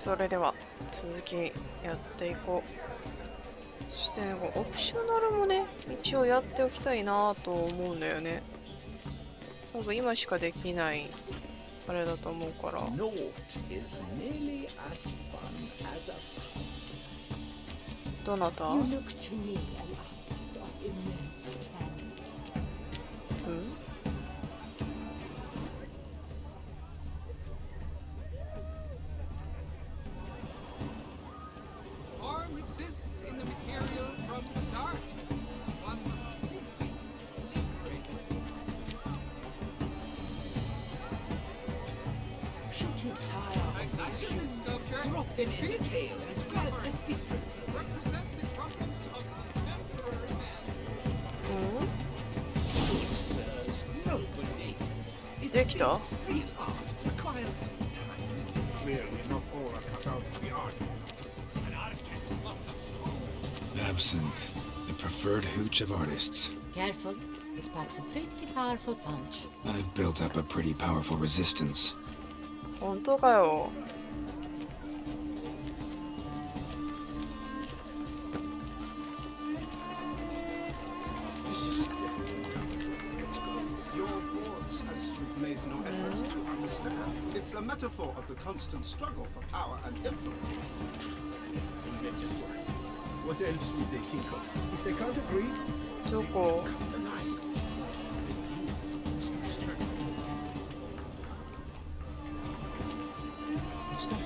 それでは続きやっていこう。そしてね、こうオプショナルもね、一応やっておきたいなと思うんだよね。多分今しかできないあれだと思うから。どなた？うん？Exists in the material from the start. One must simply liberate it. Should you tire of these humans, drop them in the tail and grab a different It represents the trumpets of the emperor and good sirs, noble ladies. It Dicta. seems real art requires time. Clearly, not all are cut out to be artists. an artist must have souls. Absinthe, the preferred hooch of artists. Careful, it packs a pretty powerful punch. I've built up a pretty powerful resistance. 本当かよ。This is let's go. Your boards, as you've made no efforts to understand. It's a metaphor of the constant struggle for power and influence. Metaphor. What else would they think of? If they can't agree, どこ？ cut the line. What's that?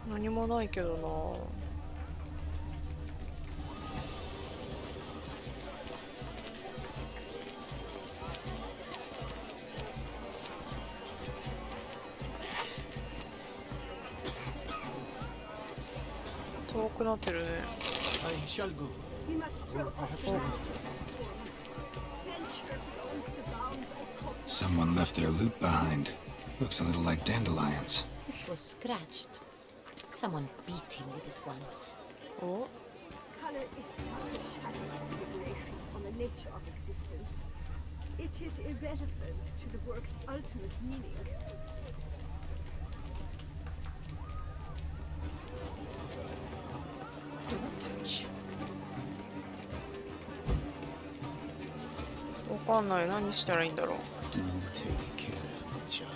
何もないけどな。遠くなってるね。I shall go. We must Or stroke perhaps off not. venture beyond the bounds of cognition. Someone left their loot behind. Looks a little like dandelions. This was scratched. Someone beating with it once. お？ Color is but a shadow of deliberations on the nature of existence. It is irrelevant to the work's ultimate meaning. Touch. わかんない。何したらいいんだろう。 Do take care, Mitya.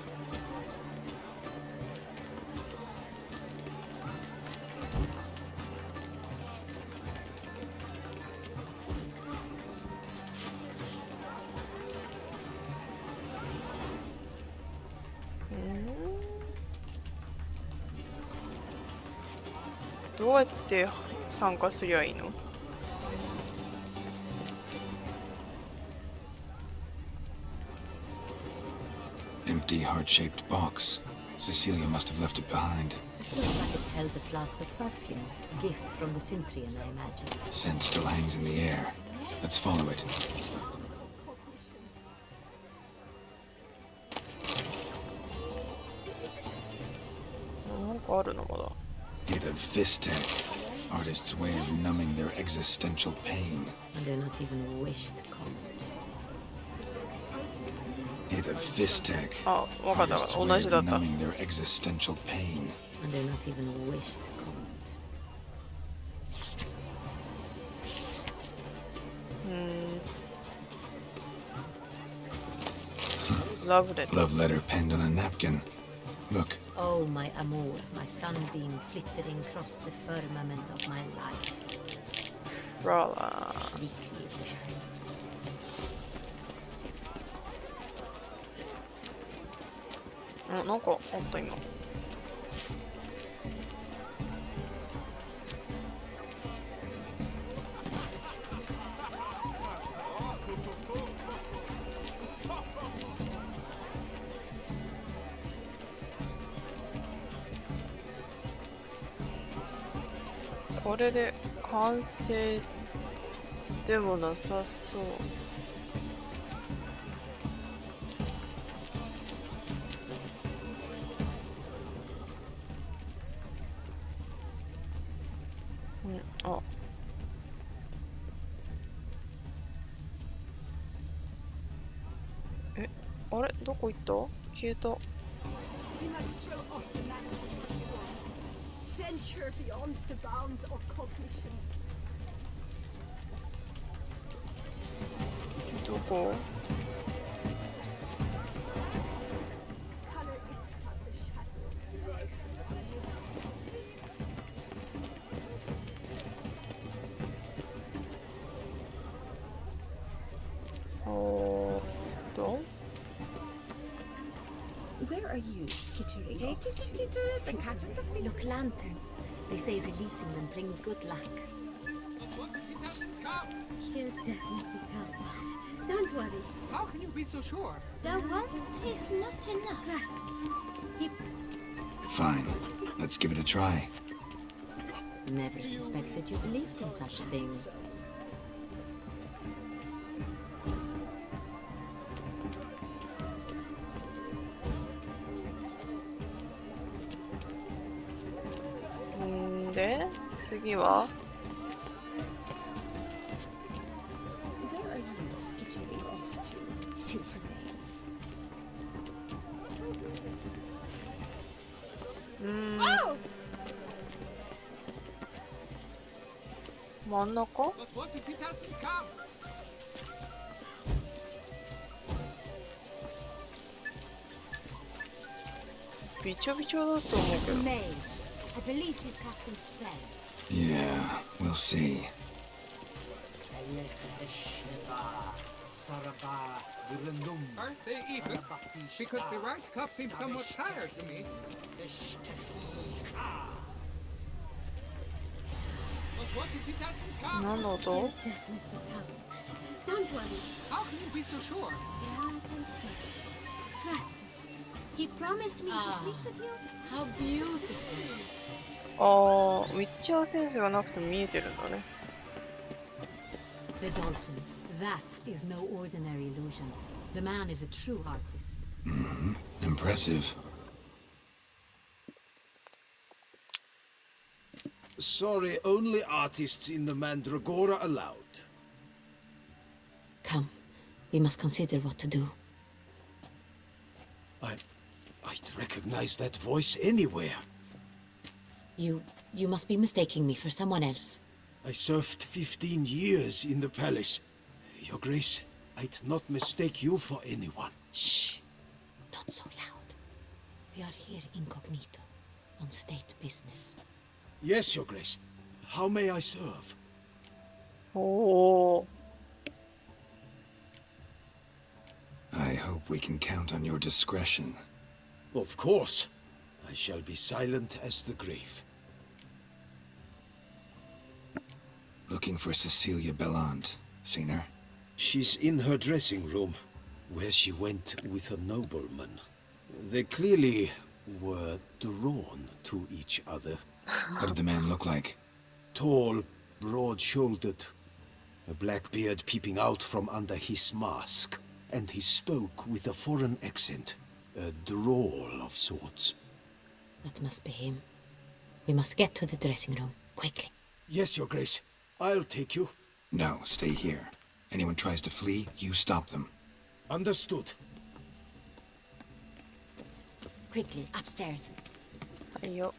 どうやって参加すりゃいいの？ Empty heart-shaped box. Cecilia must have left it behind. It looks like it held a flask of perfume. A gift from the Cintrian, I imagine. Scent still hangs in the air. Let's follow it. Cognition. なんかあるのまだ。 Hit of Fistech. Artist's way of numbing their existential pain. And they're not even wish to comment. Hit of Fistech. あ、わかったわかっ Artist's た。 way 同じだ of った。 numbing their existential pain. And they're not even wish to comment. ラブレット。 Love letter penned on a napkin. Look, Oh, my amour, my sunbeam flittering across the firmament of my life. ブララー。 Weekly refuse. なんかあった今。これで完成でもなさそう。あ、あれどこ行った？消えた。We must throw off the manacles of form. Venture beyond the bounds of cognition. どこ？ Color is but the shadow of the relations of nature. おーっと Where are you skittering off to? The cat and the fiddle. Look, lanterns. They say releasing them brings good luck. But what if he doesn't come? He'll definitely come. Don't worry. How can you be so sure? The warmth is not enough. Trust me. Fine. Let's give it a try. Never suspected you believed in such things.んで次は Where are you skittering off to, Silvermane? 真ん中？ But what if he doesn't come? びちょびちょだと思うけど。 Mage. I believe he's casting spells. Yeah, we'll see. Aren't they even? Because the right cuff seems somewhat tired to me. But what if he doesn't come? 何の音？ Definitely come. Don't worry. How can you be so sure? They aren't focused. Trust me. He promised me Ah. he'd meet with you. How beautiful. あー、ウィッチャーセンスがなくても見えてるんだね。 The dolphins. That is no ordinary illusion. The man is a true artist. Impressive. Sorry, only artists in the Mandragora allowed. Come. We must consider what to do. I'd recognize that voice anywhere. You must be mistaking me for someone else. I served 15 years in the palace. Your Grace, I'd not mistake you for anyone. Shh. Not so loud. We are here incognito, on state business. Yes, Your Grace. How may I serve? おー。 I hope we can count on your discretion. Of course. I shall be silent as the grave. Looking for Cecilia Bellant. Seen her? She's in her dressing room, where she went with a nobleman. They clearly were drawn to each other. What did the man look like? Tall, broad-shouldered, a black beard peeping out from under his mask, and he spoke with a foreign accent, a drawl of sorts. That must be him. We must get to the dressing room, quickly. Yes, Your Grace. I'll take you. No, stay here. Anyone tries to flee, you stop them. Understood. Quickly, upstairs. はいよ。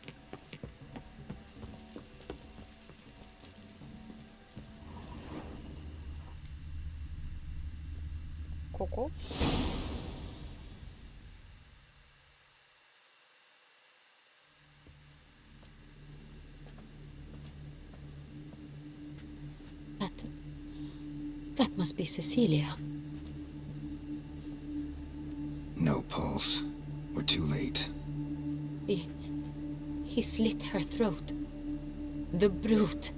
ここ？ That must be Cecilia. No pulse. We're too late. He slit her throat. The brute.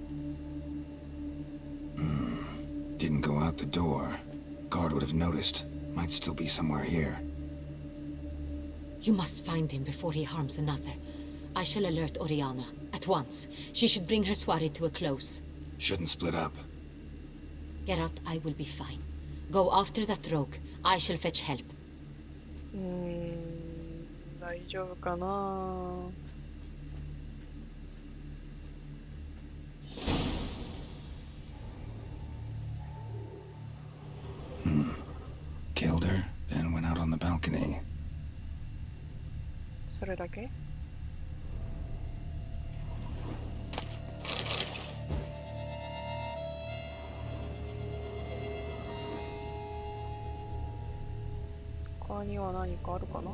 Didn't go out the door. Guard would have noticed. Might still be somewhere here. You must find him before he harms another. I shall alert Oriana. At once. She should bring her soiree to a close. Shouldn't split up. Geralt, I will be fine. Go after that rogue. I shall fetch help. 大丈夫かな。 Killed her, then went out on the balcony. それだけ？他には何かあるかな？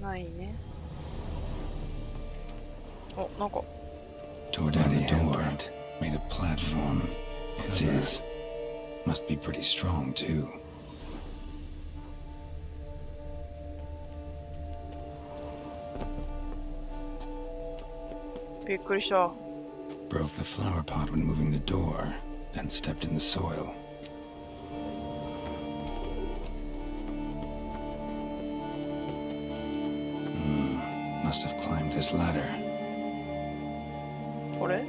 ないね。お、なんか。Toward the door, made a platform. It's his. Must be pretty strong, too. びっくりした。Broke the flower pot when moving the door, then stepped in the soil. Must have climbed this ladder. これ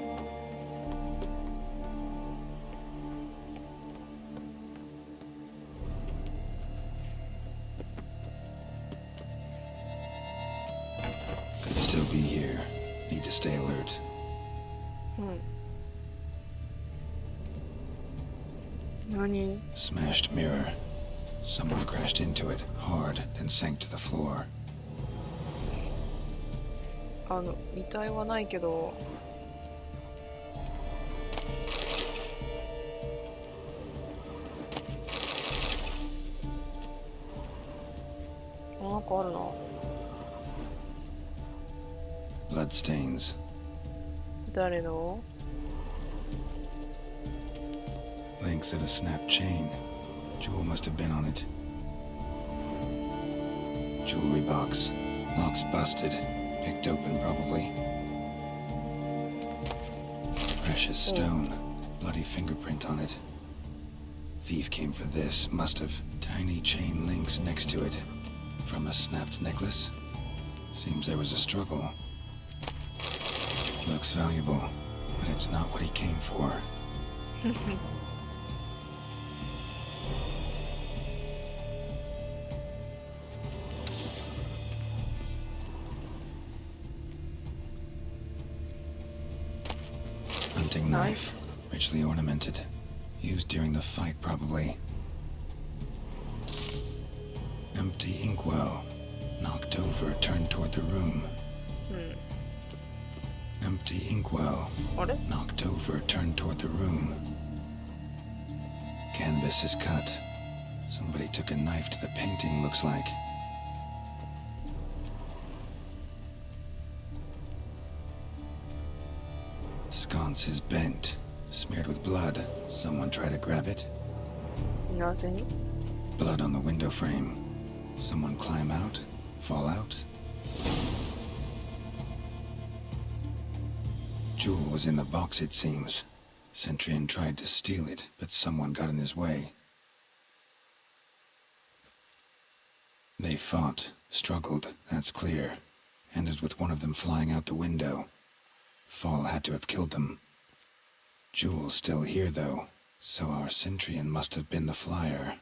？Could still be here. Need to stay alert. 何？ Smashed mirror. Someone crashed into it hard, then sank to the floor. 遺体はないけど。なんかあるな。Blood stains. 誰の？ Links of a snapped chain. Jewel must have been on it. Jewelry box. Lock's busted. Picked open, probably. Precious stone. Bloody fingerprint on it. Thief came for this. Must have. Tiny chain links next to it. From a snapped necklace. Seems there was a struggle. Looks valuable, but it's not what he came for. Hunting knife, richly ornamented. Used during the fight, probably. Empty inkwell. Knocked over, turned toward the room. Empty inkwell. Knocked over, turned toward the room. Canvas is cut. Somebody took a knife to the painting, looks like. Sconce is bent, smeared with blood. Someone try to grab it. なぜに？ Blood on the window frame. Someone climb out? Fall out? Jewel was in the box, it seems. Centurion tried to steal it, but someone got in his way. They fought, struggled, that's clear. Ended with one of them flying out the window. Fall had to have killed them. Jewel's still here, though, so our Centurion must have been the flyer.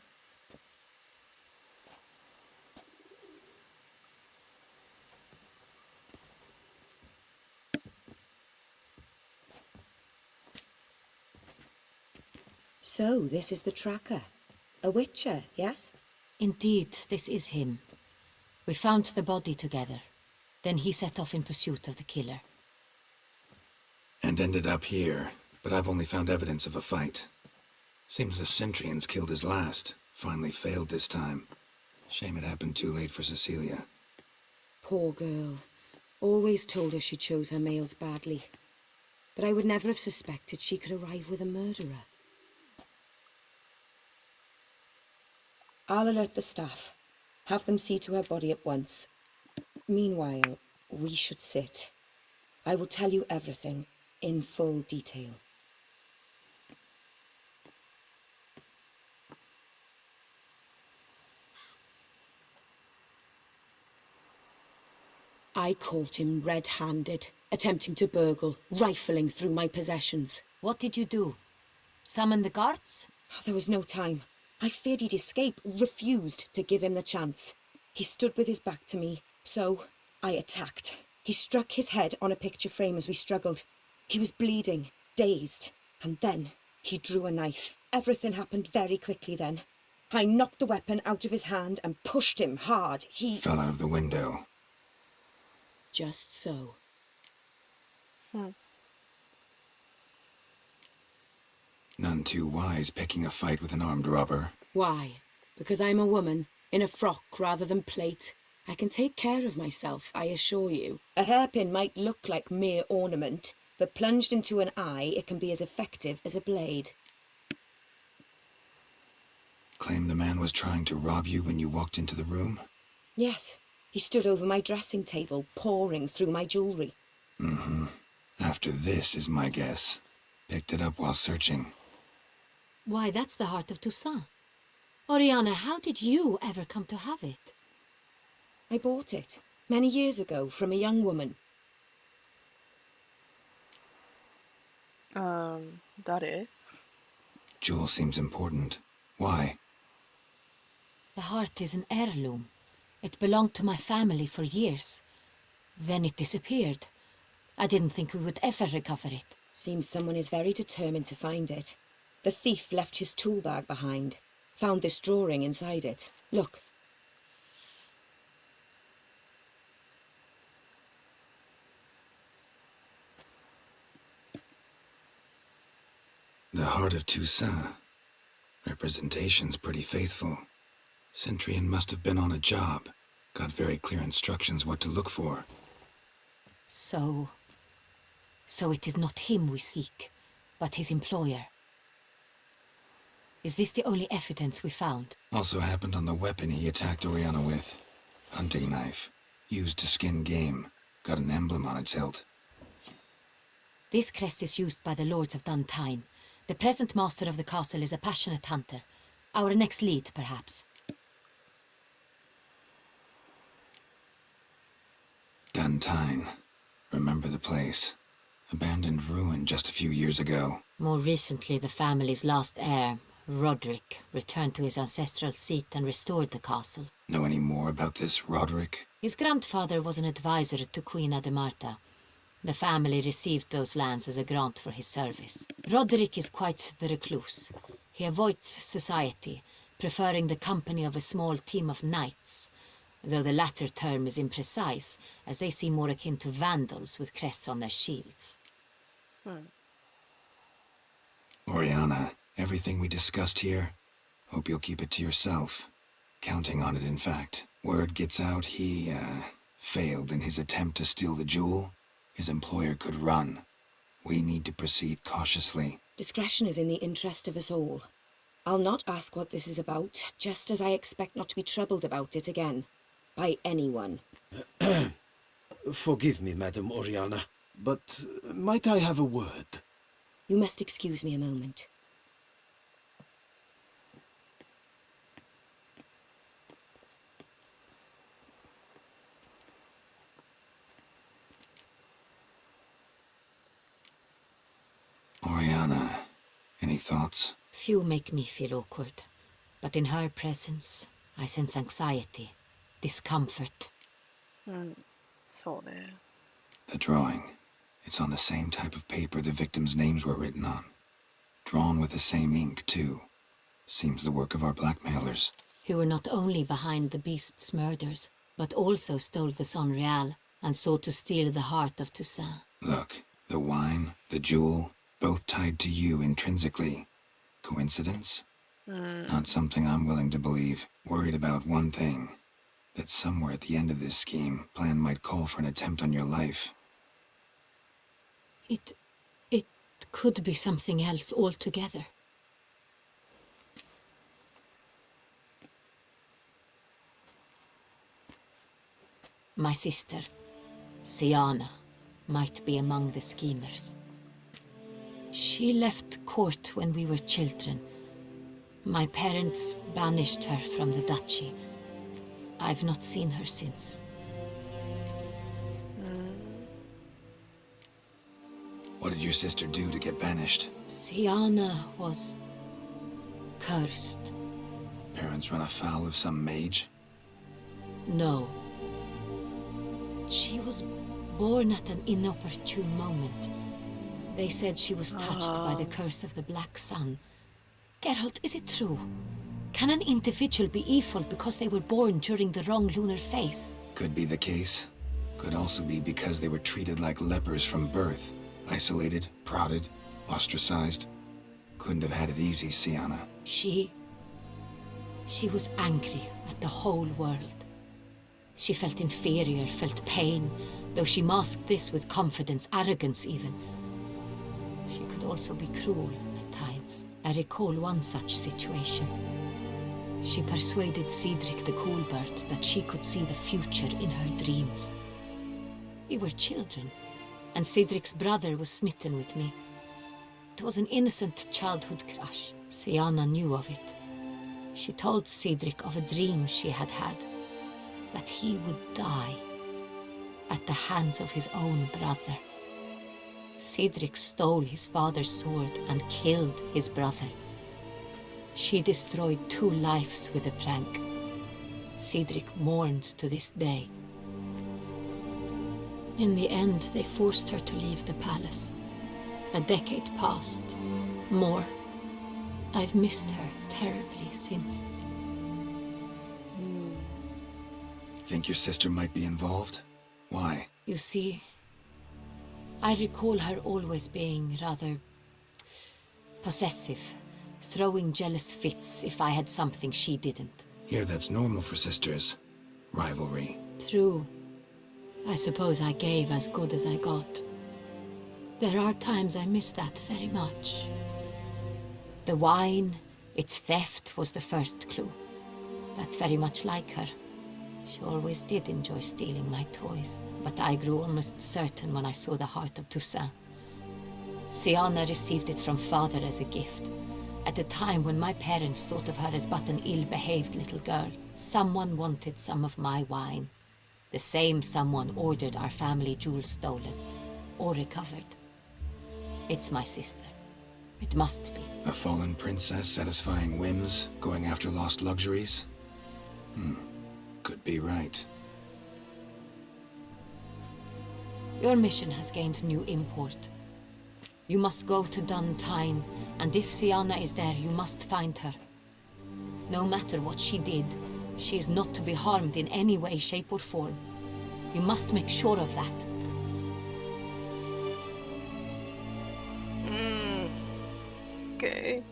So, this is the tracker. A witcher, yes? Indeed, this is him. We found the body together. Then he set off in pursuit of the killer. And ended up here, but I've only found evidence of a fight. Seems the Centurion's killed his last. Finally failed this time. Shame it happened too late for Cecilia. Poor girl. Always told her she chose her males badly. But I would never have suspected she could arrive with a murderer. I'll alert the staff. Have them see to her body at once. Meanwhile, we should sit. I will tell you everything, in full detail. I caught him red-handed, attempting to burgle, rifling through my possessions. What did you do? Summon the guards? There was no time. I feared he'd escape, refused to give him the chance. He stood with his back to me, so I attacked. He struck his head on a picture frame as we struggled. He was bleeding, dazed, and then He drew a knife. Everything happened very quickly then. I knocked the weapon out of his hand and pushed him hard. He Fell out of the window. just so. None too wise picking a fight with an armed robber. Why? Because I'm a woman, in a frock rather than plate. I can take care of myself, I assure you. A hairpin might look like mere ornament, but plunged into an eye, it can be as effective as a blade. Claim the man was trying to rob you when you walked into the room? Yes, he stood over my dressing table, pouring through my jewellery. Mm-hmm. After this is my guess. Picked it up while searching. Why, that's the heart of Toussaint. Oriana, how did you ever come to have it? I bought it, many years ago, from a young woman. Dare? Jewel seems important. Why? The heart is an heirloom. It belonged to my family for years. Then it disappeared. I didn't think we would ever recover it. Seems someone is very determined to find it. The thief left his tool bag behind. Found this drawing inside it. Look. The heart of Toussaint. Representation's pretty faithful. Centurion must have been on a job. Got very clear instructions what to look for. So it is not him we seek, but his employer. Is this the only evidence we found? Also happened on the weapon he attacked Oriana with. Hunting knife. Used to skin game. Got an emblem on its hilt. This crest is used by the Lords of Duntine. The present master of the castle is a passionate hunter. Our next lead, perhaps. Duntine. Remember the place. Abandoned ruin just a few years ago. More recently, the family's last heir, Roderick, returned to his ancestral seat and restored the castle. Know any more about this Roderick? His grandfather was an advisor to Queen Ademarta. The family received those lands as a grant for his service. Roderick is quite the recluse. He avoids society, preferring the company of a small team of knights, though the latter term is imprecise, as they seem more akin to vandals with crests on their shields. Oriana, everything we discussed here, hope you'll keep it to yourself. Counting on it, in fact. Word gets out he, failed in his attempt to steal the jewel. His employer could run. We need to proceed cautiously. Discretion is in the interest of us all. I'll not ask what this is about, just as I expect not to be troubled about it again. By anyone. Forgive me, Madam Oriana, but might I have a word? You must excuse me a moment. Oriana, any thoughts? Few make me feel awkward, but in her presence, I sense anxiety, discomfort. そうね。 The drawing. It's on the same type of paper the victims' names were written on. Drawn with the same ink, too. Seems the work of our blackmailers. Who were not only behind the beast's murders, but also stole the Son Real and sought to steal the heart of Toussaint. Look, the wine, the jewel, both tied to you intrinsically. Coincidence? Not something I'm willing to believe. Worried about one thing. That somewhere at the end of this scheme, plan might call for an attempt on your life. It could be something else altogether. My sister, Siana, might be among the schemers. She left court when we were children. My parents banished her from the duchy. I've not seen her since. What did your sister do to get banished? Siana was cursed. Parents run afoul of some mage? No. She was born at an inopportune moment. They said she was touched by the curse of the Black Sun. Geralt, is it true? Can an individual be evil because they were born during the wrong lunar phase? Could be the case. Could also be because they were treated like lepers from birth. Isolated, prodded, ostracized. Couldn't have had it easy, Sienna. She was angry at the whole world. She felt inferior, felt pain, though she masked this with confidence, arrogance even. She could also be cruel at times. I recall one such situation. She persuaded Cedric the Coolbird that she could see the future in her dreams. We were children, and Cedric's brother was smitten with me. It was an innocent childhood crush. Sienna knew of it. She told Cedric of a dream she had had, that he would die at the hands of his own brother. Cedric stole his father's sword and killed his brother. She destroyed 2 lives with a prank. Cedric mourns to this day. In the end, they forced her to leave the palace. A decade passed. More. I've missed her terribly since. Think your sister might be involved? Why? You see, I recall her always being rather possessive, throwing jealous fits if I had something she didn't. Here, that's normal for sisters. Rivalry. True. I suppose I gave as good as I got. There are times I miss that very much. The wine, its theft was the first clue. That's very much like her. She always did enjoy stealing my toys, but I grew almost certain when I saw the heart of Toussaint. Sienna received it from father as a gift. At a time when my parents thought of her as but an ill-behaved little girl, someone wanted some of my wine. The same someone ordered our family jewels stolen, or recovered. It's my sister. It must be. A fallen princess satisfying whims, going after lost luxuries? Could be right. Your mission has gained new import. You must go to Dun Tyne, and if Sienna is there, you must find her. No matter what she did, she is not to be harmed in any way, shape, or form. You must make sure of that. Okay.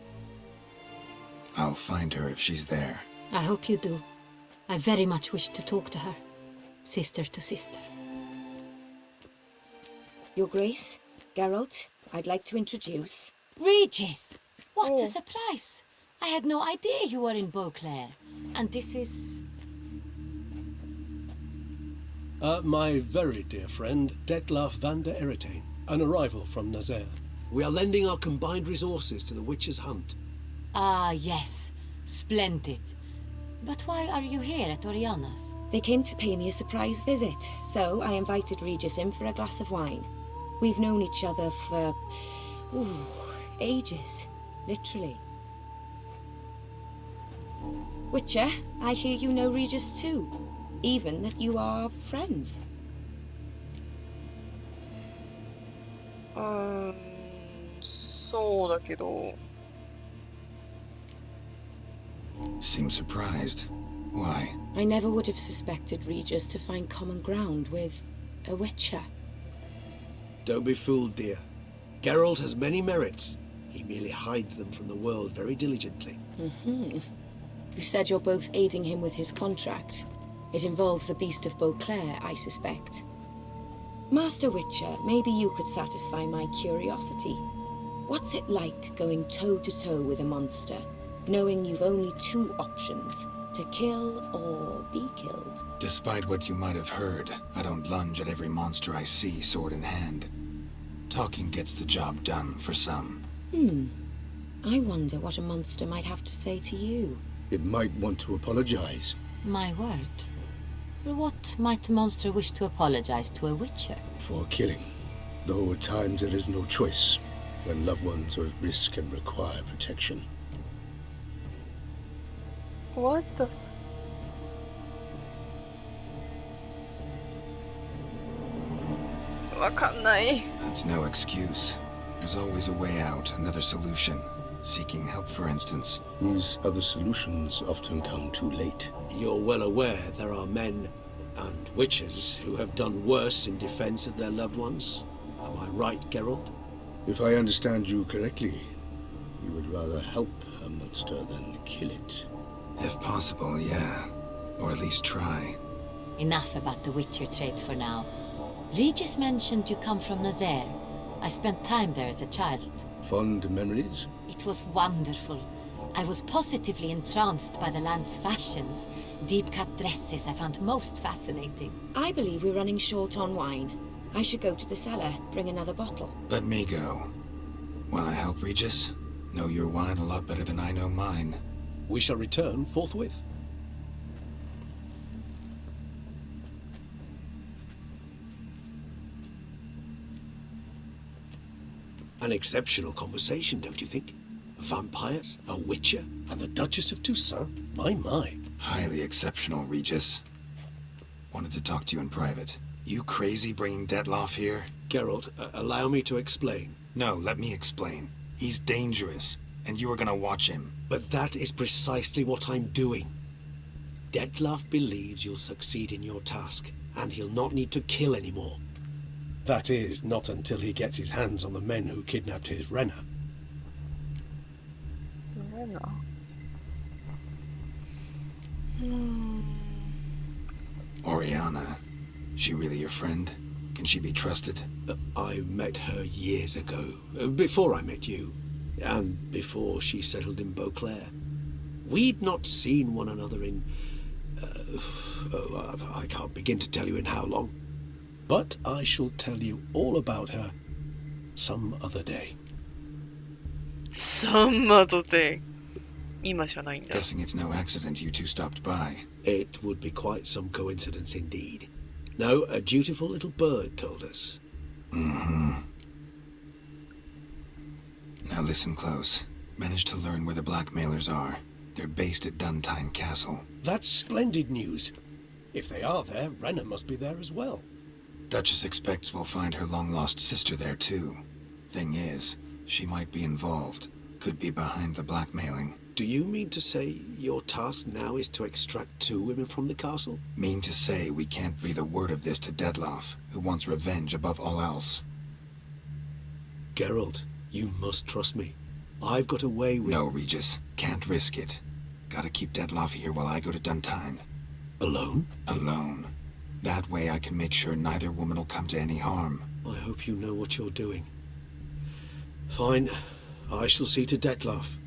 I'll find her if she's there. I hope you do. I very much wish to talk to her. Sister to sister. Your Grace, Geralt, I'd like to introduce... Regis! What a surprise! I had no idea you were in Beauclair. And this is... My very dear friend, Detlaf van der Eretain, an arrival from Nazaire. We are lending our combined resources to the Witch's Hunt. Ah, yes. Splendid. But why are you here at Oriana's? They came to pay me a surprise visit, so I invited Regis in for a glass of wine. We've known each other for... ages. Literally. Witcher, I hear you know Regis too. Even that you are friends. So だけど Seem surprised. Why? I never would have suspected Regis to find common ground with a Witcher. Don't be fooled, dear. Geralt has many merits. He merely hides them from the world very diligently. You said you're both aiding him with his contract. It involves the Beast of Beauclair, I suspect. Master Witcher, maybe you could satisfy my curiosity. What's it like going toe-to-toe with a monster, knowing you've only 2 options, to kill or be killed? Despite what you might have heard, I don't lunge at every monster I see sword in hand. Talking gets the job done for some. I wonder what a monster might have to say to you. It might want to apologize. My word. For what might a monster wish to apologize to a Witcher? For killing. Though at times there is no choice, when loved ones are at risk and require protection. What theわかんない That's no excuse. There's always a way out, another solution. Seeking help, for instance. These other solutions often come too late. You're well aware there are men and witches who have done worse in defense of their loved ones. Am I right, Geralt? If I understand you correctly, you would rather help a monster than kill it. If possible, yeah. Or at least try. Enough about the Witcher trade for now. Regis mentioned you come from Nazaire. I spent time there as a child. Fond memories? It was wonderful. I was positively entranced by the land's fashions. Deep-cut dresses I found most fascinating. I believe we're running short on wine. I should go to the cellar, bring another bottle. Let me go. Will I help, Regis? Know your wine a lot better than I know mine. We shall return forthwith. An exceptional conversation, don't you think? Vampires, a witcher, and the Duchess of Toussaint? My. Highly exceptional, Regis. Wanted to talk to you in private. You crazy bringing Detloff here? Geralt, allow me to explain. No, let me explain. He's dangerous, and you are gonna watch him. But that is precisely what I'm doing. Detloff believes you'll succeed in your task, and he'll not need to kill anymore. That is, not until he gets his hands on the men who kidnapped his Renna. Oriana. She really your friend? Can she be trusted? I met her years ago, before I met you, and before she settled in Beauclair. We'd not seen one another in... I can't begin to tell you in how long. But I shall tell you all about her some other day. Some other day. 今じゃないんだ。 Guessing it's no accident you two stopped by. It would be quite some coincidence indeed. No, a dutiful little bird told us. Mm-hmm. Now listen close. Managed to learn where the blackmailers are. They're based at Duntine Castle. That's splendid news. If they are there, Renna must be there as well. Duchess expects we'll find her long-lost sister there too. Thing is, she might be involved. Could be behind the blackmailing. Do you mean to say your task now is to extract 2 women from the castle? Mean to say we can't breathe a word of this to Detloff, who wants revenge above all else. Geralt, you must trust me. I've got a way with... No, Regis. Can't risk it. Gotta keep Detloff here while I go to Duntine. Alone? Alone. That way I can make sure neither woman will come to any harm. I hope you know what you're doing. Fine. I shall see to Detloff.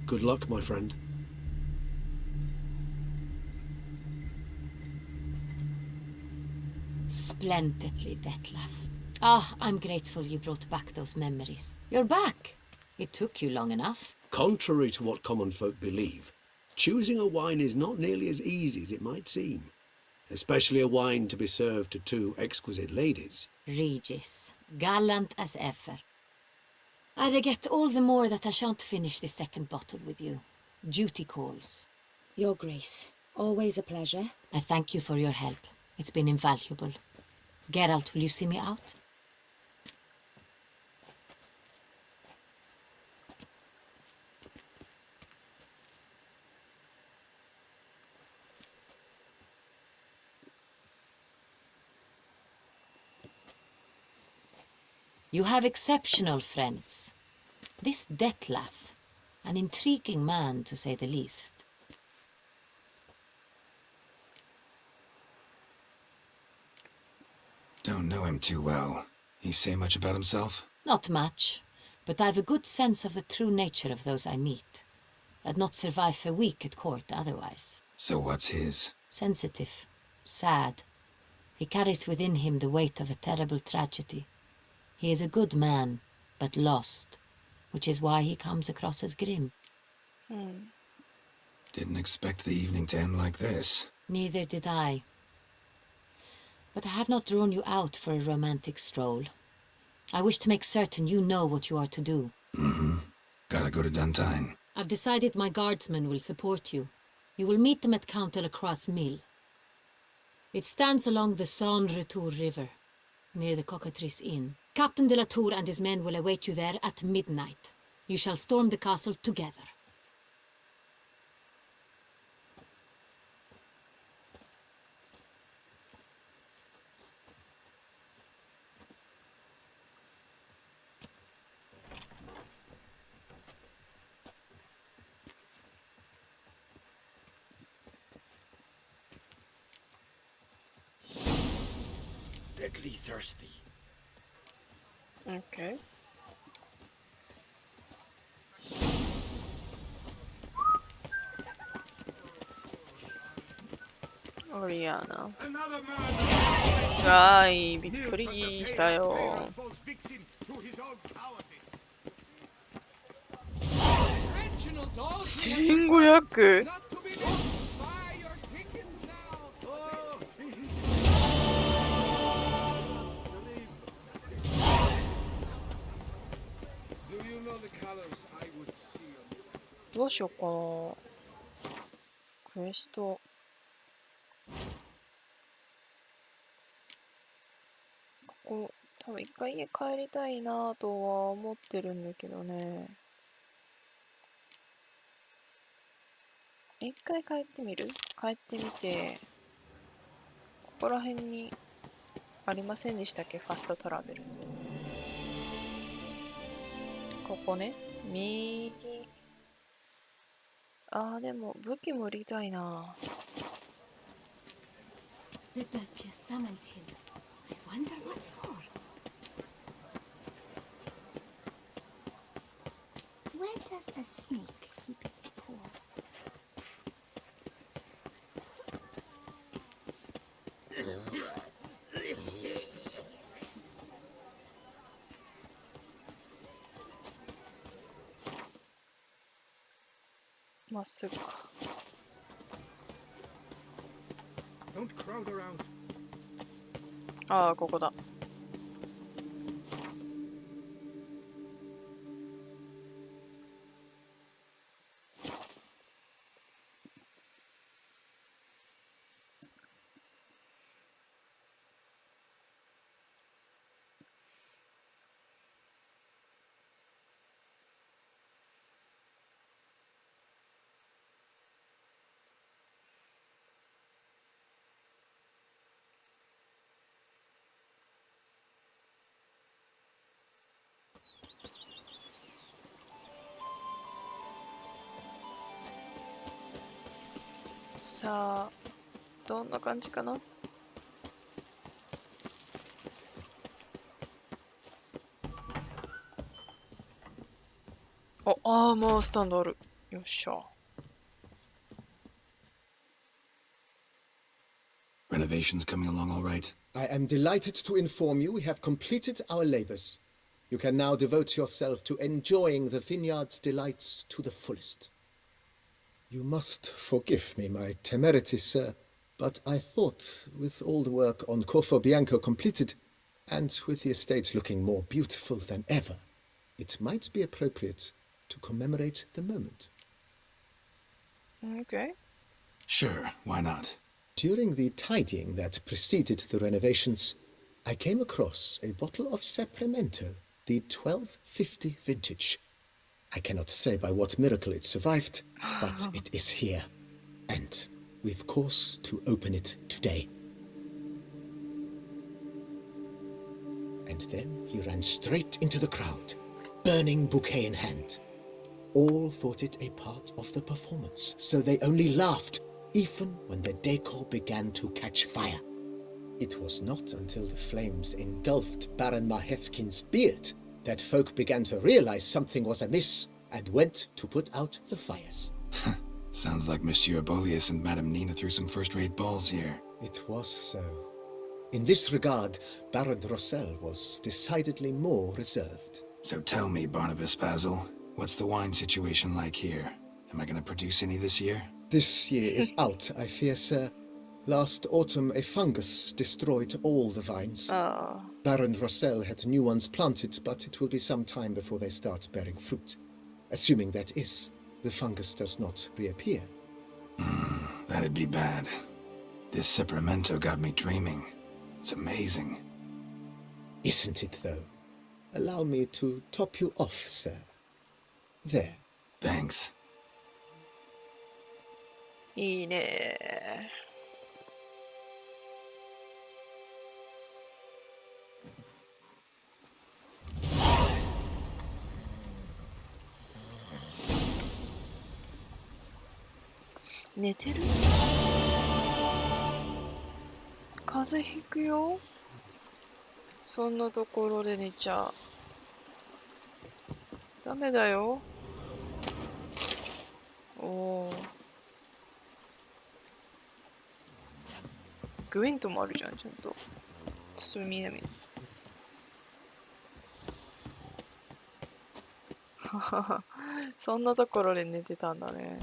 Good luck, my friend. Splendidly, Detlaff. Ah, I'm grateful you brought back those memories. You're back. It took you long enough. Contrary to what common folk believe, choosing a wine is not nearly as easy as it might seem. Especially a wine to be served to 2 exquisite ladies. Regis, gallant as ever. I regret all the more that I shan't finish the second bottle with you. Duty calls. Your Grace, always a pleasure. I thank you for your help. It's been invaluable. Geralt, will you see me out? You have exceptional friends. This Detlaff, an intriguing man to say the least. Don't know him too well. He say much about himself? Not much, but I've a good sense of the true nature of those I meet. I'd not survive a week at court otherwise. So what's his? Sensitive, sad. He carries within him the weight of a terrible tragedy. He is a good man, but lost, which is why he comes across as grim. Didn't expect the evening to end like this. Neither did I. But I have not drawn you out for a romantic stroll. I wish to make certain you know what you are to do. Mm-hmm. Gotta go to Duntine. I've decided my guardsmen will support you. You will meet them at Count Delacroix' mill. It stands along the Saône-Retour River, near the Cockatrice Inn. Captain de la Tour and his men will await you there at midnight. You shall storm the castle together. Deadly thirsty. Okay. Oriana. Another man はい、びっくりしたよ。 falls victim to his own cowardice. Original dog. 1500? Not to be missed. Buy your tickets now. Oh. Do you know the colors I would see on you? どうしようかな。クエスト。ここ、多分一回家帰りたいなとは思ってるんだけどね。一回帰ってみる？帰ってみて、ここら辺にありませんでしたっけ？ファストトラベル。ここね、右。ああ、でも武器も売りたいな。The Duchess summoned him. I wonder what for. Where does a snake keep its paws?まっすぐか。Don't crowd around. ああ、ここだ。さあ、どんな感じかな。あ、アーマースタンドある。よっしゃ。Renovations coming along all right? I am delighted to inform you we have completed our labors. You can now devote yourself to enjoying the vineyard's delights to the fullest. You must forgive me my temerity, sir, but I thought, with all the work on Corfo Bianco completed, and with the estate looking more beautiful than ever, it might be appropriate to commemorate the moment. Okay. Sure, why not? During the tidying that preceded the renovations, I came across a bottle of Sapramento, the 1250 vintage. I cannot say by what miracle it survived, but it is here. And we've cause to open it today. And then he ran straight into the crowd, burning bouquet in hand. All thought it a part of the performance, so they only laughed, even when the decor began to catch fire. It was not until the flames engulfed Baron Mahevkin's beard that folk began to realize something was amiss and went to put out the fires. Sounds like Monsieur Bolius and Madame Nina threw some first-rate balls here. It was so. In this regard, Baron Rossel was decidedly more reserved. So tell me, Barnabas Basil, what's the wine situation like here? Am I going to produce any this year? This year is out, I fear, sir. Last autumn, a fungus destroyed all the vines. Baron Rossel had new ones planted, but it will be some time before they start bearing fruit. Assuming that is, the fungus does not reappear. That'd be bad. This Sapramento got me dreaming. It's amazing. Isn't it, though? Allow me to top you off, sir. There. Thanks. いいね。寝てる？風邪ひくよ。そんなところで寝ちゃダメだよ。おお。グウィントもあるじゃん、ちゃんと。それ見えない。そんなところで寝てたんだね。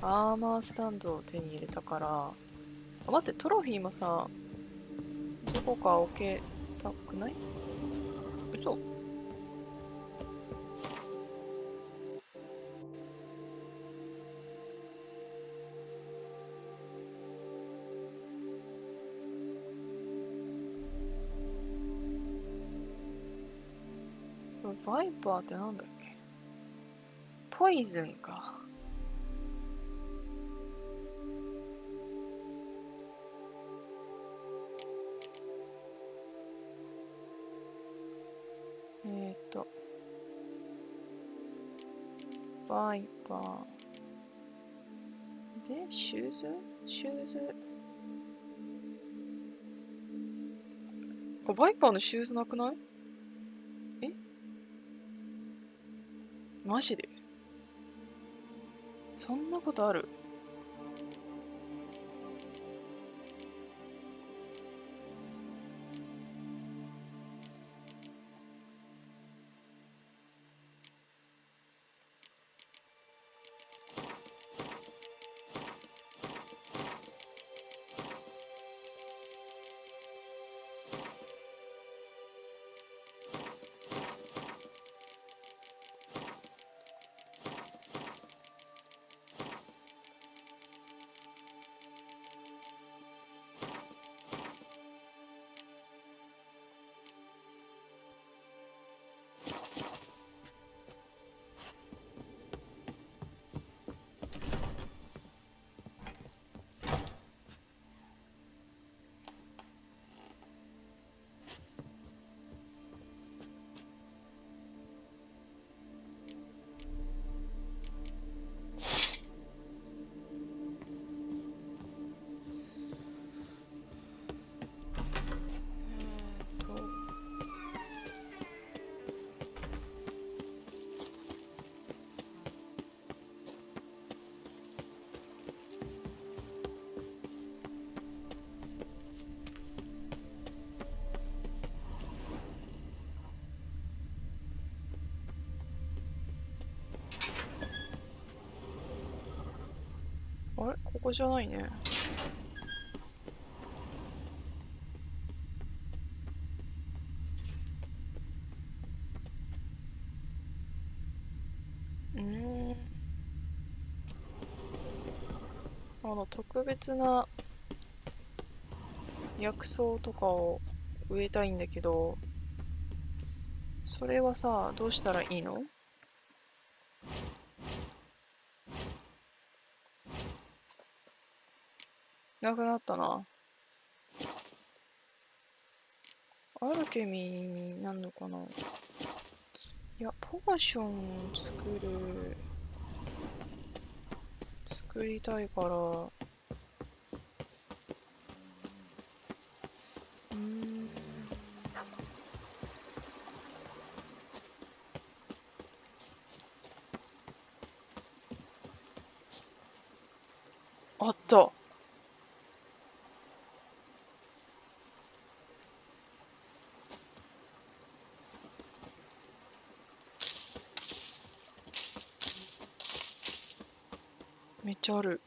アーマースタンドを手に入れたから。あ、待って、トロフィーもさ、どこか置けたくない？嘘？バイパーってなんだっけ？ポイズンか。バイパー。で、シューズ。あ、バイパーのシューズなくない？え？マジで？そんなことある？あれ？ここじゃないね。特別な薬草とかを植えたいんだけど、それはさ、どうしたらいいの？なくなったな。アルケミーになんのかな？いや、ポーション作りたいから、あった。めっちゃある。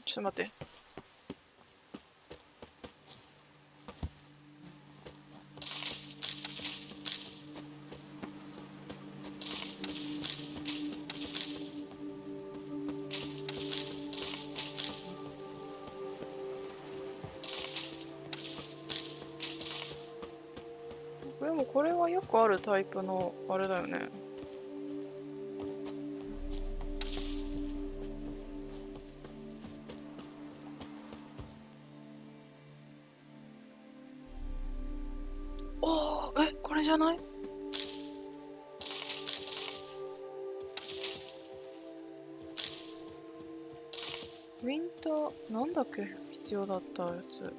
ちょっと待って。でもこれはよくあるタイプのあれだよね。おお、これじゃない？ウィンター、なんだっけ必要だったやつ。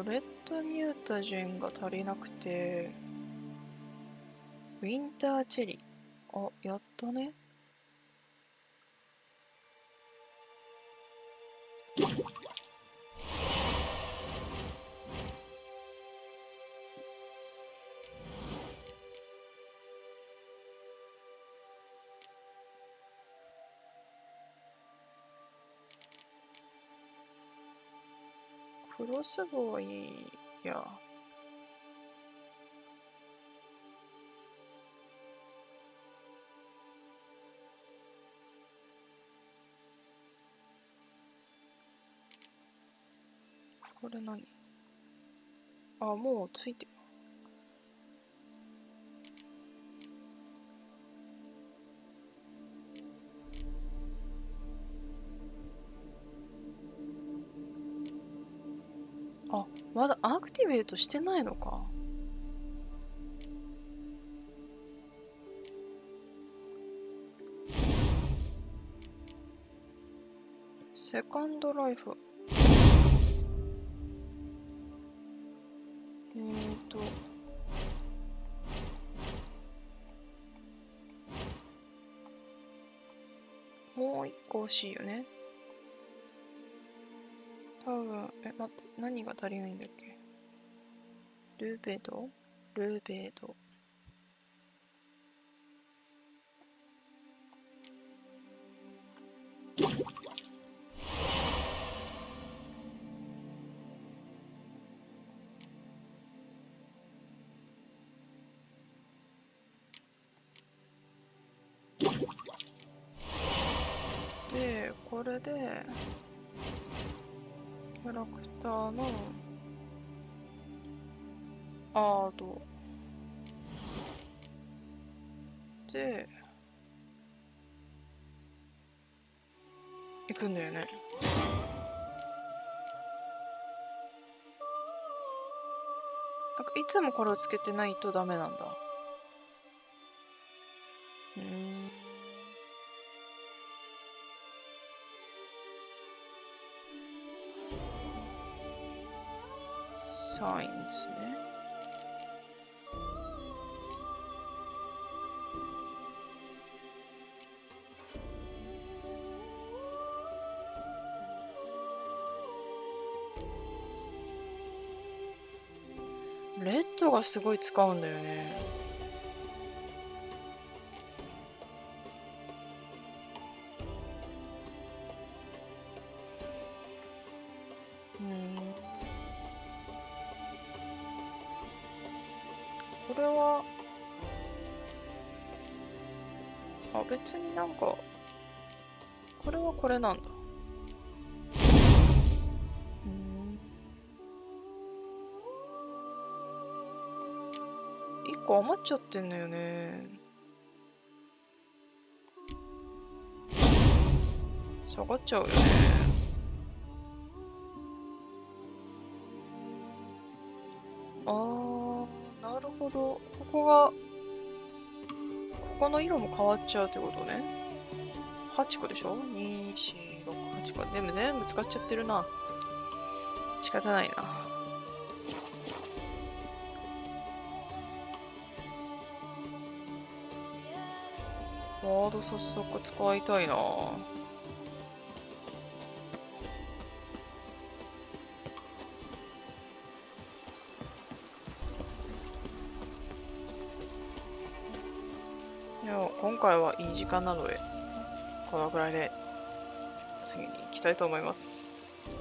レッドミュータジェンが足りなくて、ウィンターチェリー。あ、やったね。クロスボウいいや。これ何？あ、もうついてる。あ、まだアクティベートしてないのか。セカンドライフ。もう一個欲しいよね。多分、待って、何が足りないんだっけ？ルーベド？ルーベド。で、これでキャラクターのアードで行くんだよね。なんかいつもこれをつけてないとダメなんだ。サインですね。レッドがすごい使うんだよね。これは別になんかこれはこれなんだ。1個余っちゃってんのよね。下がっちゃうよね。なるほど。ここの色も変わっちゃうってことね。8個でしょ？ 2、4、6、8個。でも全部使っちゃってるな。仕方ないな。ワード早速使いたいな。今回はいい時間なのでこのぐらいで次に行きたいと思います。